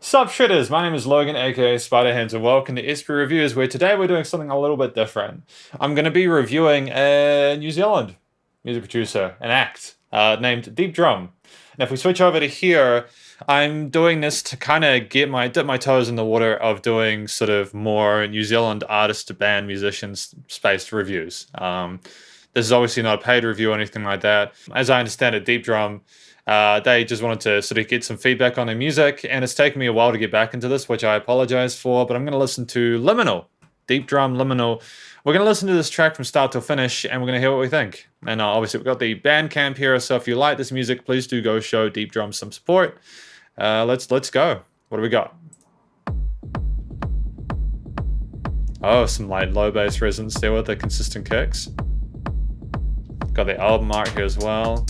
Sup Shredders, my name is Logan aka Spiderhands and welcome to SP Reviews, where today we're doing something a little bit different. I'm going to be reviewing a New Zealand music producer, an act, named deepdrum. And if we switch over to here, I'm doing this to kind of dip my toes in the water of doing sort of more New Zealand artist to band musicians spaced reviews. This is obviously not a paid review or anything like that. As I understand it, deepdrum, they just wanted to sort of get some feedback on their music, and it's taken me a while to get back into this, which I apologize for, but I'm going to listen to Liminal. Deepdrum, Liminal. We're going to listen to this track from start to finish, and we're going to hear what we think. And obviously, we've got the Bandcamp here, so if you like this music, please do go show Deepdrum some support. Let's go. What do we got? Oh, some light low bass resonance there with the consistent kicks. Got the album art here as well.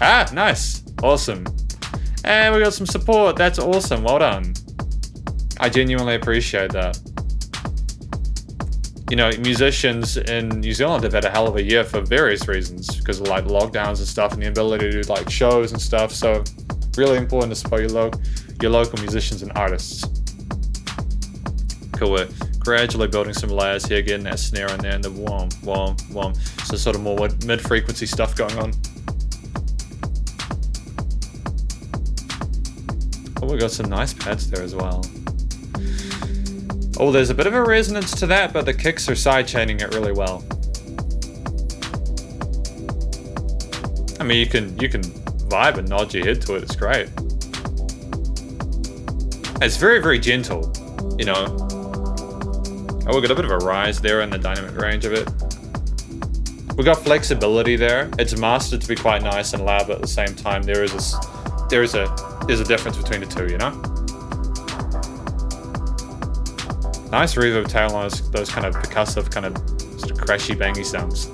Ah, nice. Awesome. And we got some support. That's awesome. Well done. I genuinely appreciate that. You know, musicians in New Zealand have had a hell of a year for various reasons, because of like lockdowns and stuff and the ability to do like shows and stuff. So really important to support your local musicians and artists. Cool. We're gradually building some layers here, getting that snare in there and the whom, whom, whom. So sort of more mid-frequency stuff going on. Oh, we got some nice pads there as well. Oh, there's a bit of a resonance to that, but the kicks are sidechaining it really well. I mean, you can vibe and nod your head to it. It's great. It's very, very gentle, you know. Oh, we got a bit of a rise there in the dynamic range of it. We got flexibility there. It's mastered to be quite nice and loud, but at the same time, there's a difference between the two, you know? Nice reverb tail on those kind of percussive, kind of sort of crashy, bangy sounds.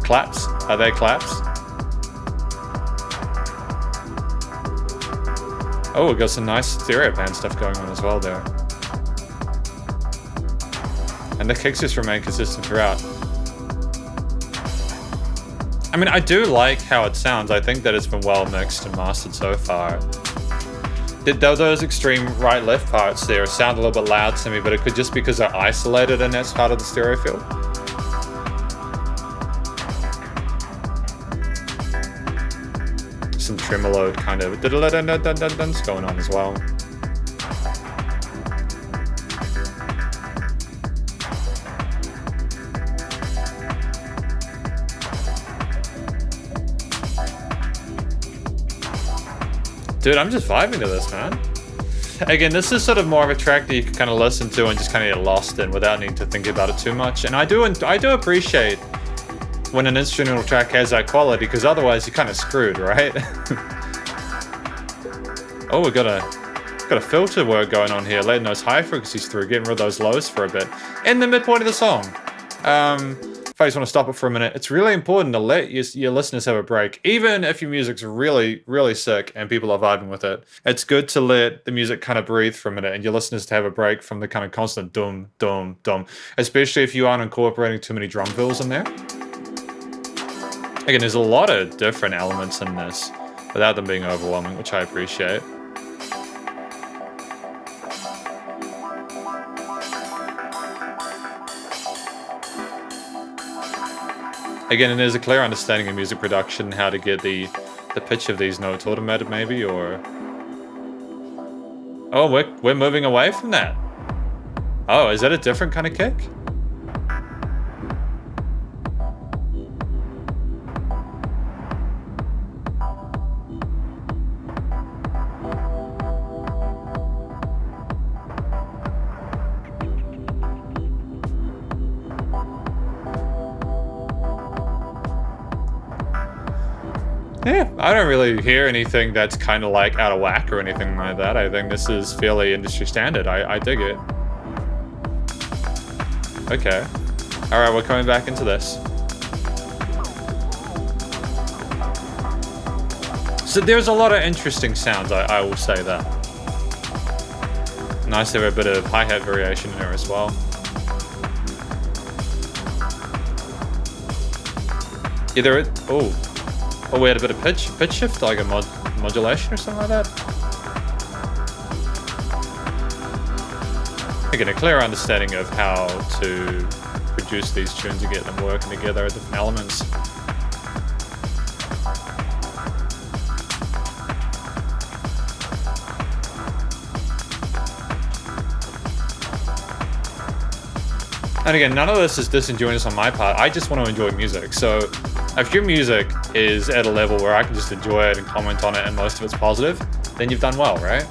Claps? Are they claps? Oh, we got some nice stereo band stuff going on as well there. And the kicks just remain consistent throughout. I mean, I do like how it sounds. I think that it's been well mixed and mastered so far. Those extreme right-left parts there sound a little bit loud to me, but it could just be because they're isolated in that part of the stereo field. Some tremolo kind of going on as well. Dude, I'm just vibing to this, man. Again, this is sort of more of a track that you can kind of listen to and just kind of get lost in without needing to think about it too much. And I do appreciate when an instrumental track has that quality, because otherwise you're kind of screwed, right? Oh, we got a filter work going on here, letting those high frequencies through, getting rid of those lows for a bit. In the midpoint of the song. If I just want to stop it for a minute, it's really important to let your listeners have a break. Even if your music's really, really sick and people are vibing with it, it's good to let the music kind of breathe for a minute and your listeners to have a break from the kind of constant dum, dum, dum, especially if you aren't incorporating too many drum fills in there. Again, there's a lot of different elements in this without them being overwhelming, which I appreciate. Again, and there's a clear understanding of music production, how to get the pitch of these notes automated maybe, or... Oh, we're moving away from that. Oh, is that a different kind of kick? Yeah, I don't really hear anything that's kind of like out of whack or anything like that. I think this is fairly industry standard. I dig it. Okay. Alright, we're coming back into this. So there's a lot of interesting sounds, I will say that. Nice to have a bit of hi-hat variation in there as well. Either oh, we had a bit of pitch shift, like a modulation or something like that. again, a clear understanding of how to produce these tunes and get them working together, different elements. And again, none of this is disingenuous on my part. I just want to enjoy music. So if your music is at a level where I can just enjoy it and comment on it and most of it's positive, then you've done well, right?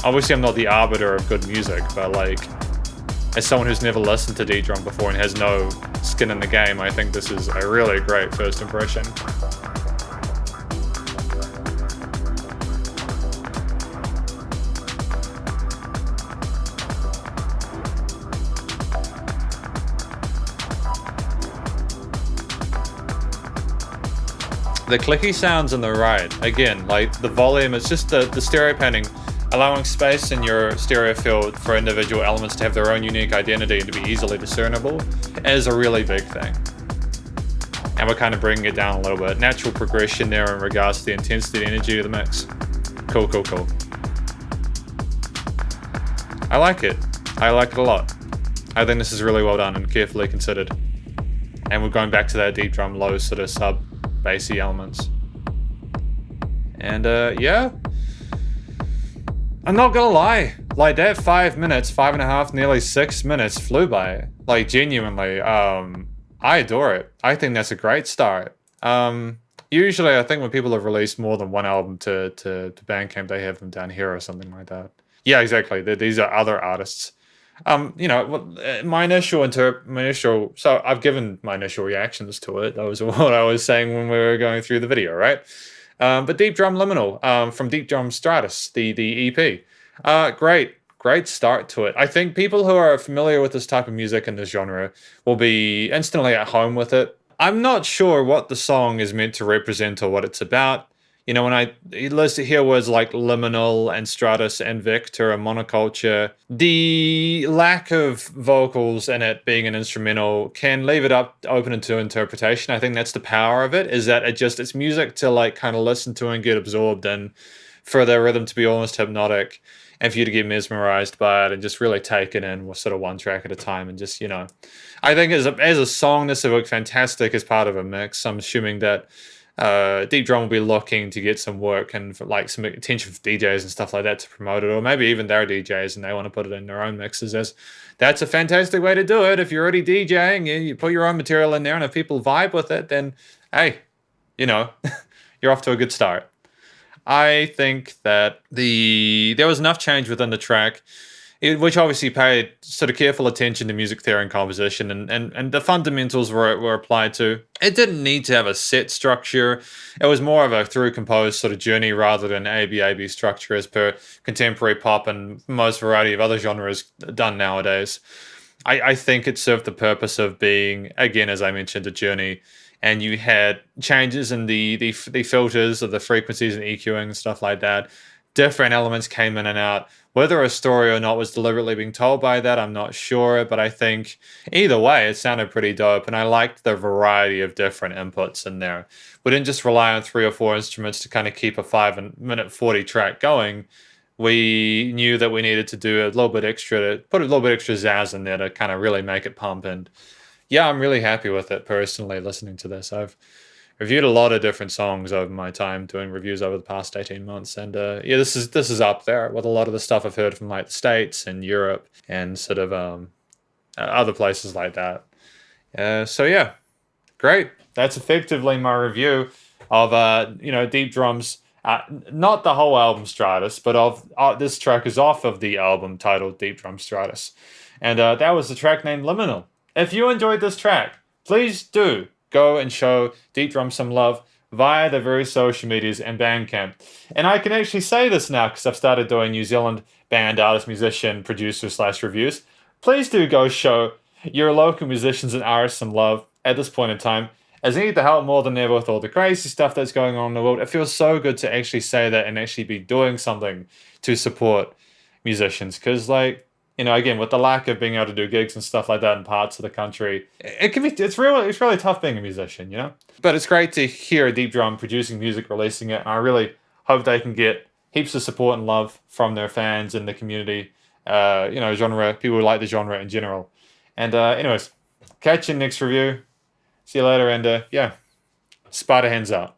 Obviously, I'm not the arbiter of good music, but like, as someone who's never listened to deepdrum before and has no skin in the game, I think this is a really great first impression. The clicky sounds on the right, again, like the volume, it's just the stereo panning, allowing space in your stereo field for individual elements to have their own unique identity and to be easily discernible is a really big thing. And we're kind of bringing it down a little bit. Natural progression there in regards to the intensity and energy of the mix. Cool, cool, cool. I like it. I like it a lot. I think this is really well done and carefully considered. And we're going back to that deep drum, low sort of sub bassy elements. And yeah, I'm not gonna lie, like that 5 minutes, 5.5, nearly 6 minutes flew by. Like genuinely, I adore it. I think that's a great start. Usually I think when people have released more than one album to Bandcamp, they have them down here or something like that. Yeah, exactly. These are other artists. You know, my initial, so I've given my initial reactions to it. That was what I was saying when we were going through the video, right? But Deep Drum Liminal, from Deep Drum Stratus, the EP. Great start to it. I think people who are familiar with this type of music and this genre will be instantly at home with it. I'm not sure what the song is meant to represent or what it's about. You know, when I hear words like liminal and stratus and vector and monoculture, the lack of vocals in it being an instrumental can leave it up open to interpretation. I think that's the power of it, is that it's music to like kind of listen to and get absorbed in, for the rhythm to be almost hypnotic and for you to get mesmerized by it and just really take it in sort of one track at a time. And just, you know, I think as a song, this would work fantastic as part of a mix. I'm assuming that Deep Drum will be looking to get some work and for like some attention from DJs and stuff like that to promote it, or maybe even they're DJs and they want to put it in their own mixes. That's a fantastic way to do it. If you're already DJing, you put your own material in there, and if people vibe with it, then hey, you know, you're off to a good start. I think that there was enough change within the track, which obviously paid sort of careful attention to music theory and composition, and the fundamentals were applied to. It didn't need to have a set structure. It was more of a through composed sort of journey rather than ABAB structure as per contemporary pop and most variety of other genres done nowadays. I think it served the purpose of being, again, as I mentioned, a journey. And you had changes in the filters of the frequencies and EQing and stuff like that. Different elements came in and out. Whether a story or not was deliberately being told by that, I'm not sure. But I think either way, it sounded pretty dope. And I liked the variety of different inputs in there. We didn't just rely on 3 or 4 instruments to kind of keep a 5-minute 40 track going. We knew that we needed to do a little bit extra, to put a little bit extra zazz in there to kind of really make it pump. And yeah, I'm really happy with it personally, listening to this. I've reviewed a lot of different songs over my time doing reviews over the past 18 months. And yeah, this is up there with a lot of the stuff I've heard from like the States and Europe and sort of other places like that. So yeah, great. That's effectively my review of, Deep Drum's, not the whole album Stratus, but of this track is off of the album titled Deep Drum Stratus. And that was the track named Liminal. If you enjoyed this track, please do go and show Deep Drum some love via the various social medias and Bandcamp. And I can actually say this now because I've started doing New Zealand band, artist, musician, producer / reviews. Please do go show your local musicians and artists some love at this point in time, as they need the help more than ever with all the crazy stuff that's going on in the world. It feels so good to actually say that and actually be doing something to support musicians, because again, with the lack of being able to do gigs and stuff like that in parts of the country, it's really tough being a musician, you know? But it's great to hear Deep Drum producing music, releasing it, and I really hope they can get heaps of support and love from their fans and the community genre. People who like the genre in general. And anyways, catch you in the next review. See you later, and yeah, spider hands out.